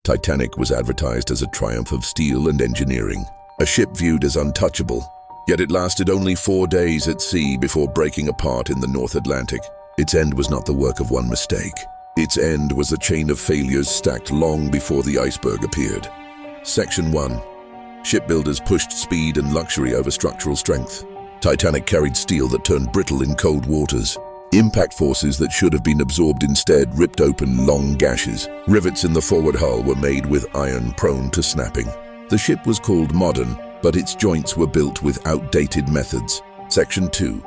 Titanic was advertised as a triumph of steel and engineering, a ship viewed as untouchable. Yet it lasted only 4 days at sea before breaking apart in the North Atlantic. Its end was not the work of one mistake. Its end was a chain of failures stacked long before the iceberg appeared. Section 1. Shipbuilders pushed speed and luxury over structural strength. Titanic carried steel that turned brittle in cold waters. Impact forces that should have been absorbed instead ripped open long gashes. Rivets in the forward hull were made with iron prone to snapping. The ship was called modern, but its joints were built with outdated methods. Section 2.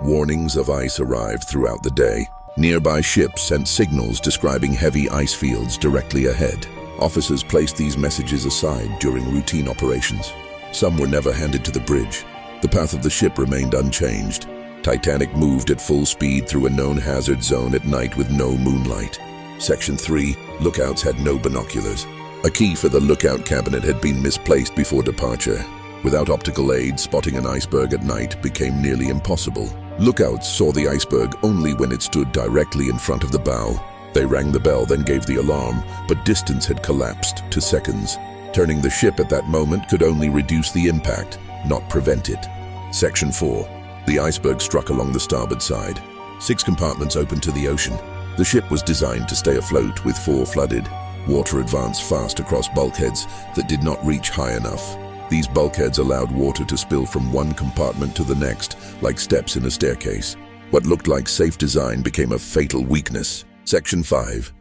Warnings of ice arrived throughout the day. Nearby ships sent signals describing heavy ice fields directly ahead. Officers placed these messages aside during routine operations. Some were never handed to the bridge. The path of the ship remained unchanged. Titanic moved at full speed through a known hazard zone at night with no moonlight. Section 3. Lookouts had no binoculars. A key for the lookout cabinet had been misplaced before departure. Without optical aid, spotting an iceberg at night became nearly impossible. Lookouts saw the iceberg only when it stood directly in front of the bow. They rang the bell, then gave the alarm, but distance had collapsed to seconds. Turning the ship at that moment could only reduce the impact, not prevent it. Section 4. The iceberg struck along the starboard side. 6 compartments opened to the ocean. The ship was designed to stay afloat, with 4 flooded. Water advanced fast across bulkheads that did not reach high enough. These bulkheads allowed water to spill from one compartment to the next, like steps in a staircase. What looked like safe design became a fatal weakness. Section 5.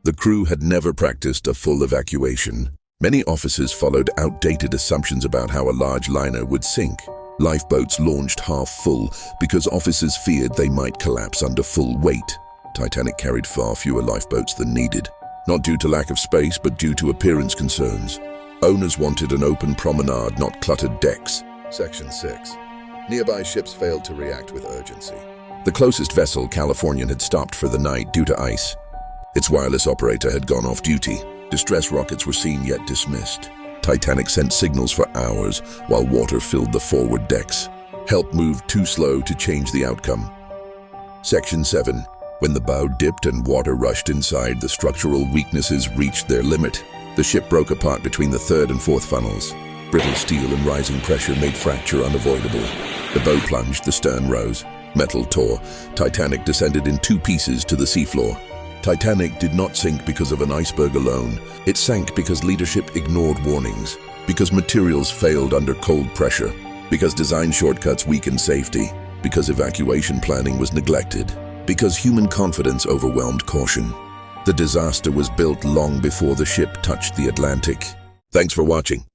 The crew had never practiced a full evacuation. Many officers followed outdated assumptions about how a large liner would sink. Lifeboats launched half full because officers feared they might collapse under full weight. Titanic carried far fewer lifeboats than needed, not due to lack of space, but due to appearance concerns. Owners wanted an open promenade, not cluttered decks. Section 6. Nearby ships failed to react with urgency. The closest vessel, Californian, had stopped for the night due to ice. Its wireless operator had gone off duty. Distress rockets were seen yet dismissed. Titanic sent signals for hours while water filled the forward decks. Help moved too slow to change the outcome. Section 7. When the bow dipped and water rushed inside, the structural weaknesses reached their limit. The ship broke apart between the 3rd and 4th funnels. Brittle steel and rising pressure made fracture unavoidable. The bow plunged, the stern rose. Metal tore. Titanic descended in 2 pieces to the seafloor. Titanic did not sink because of an iceberg alone. It sank because leadership ignored warnings, because materials failed under cold pressure, because design shortcuts weakened safety, because evacuation planning was neglected, because human confidence overwhelmed caution. The disaster was built long before the ship touched the Atlantic. Thanks for watching.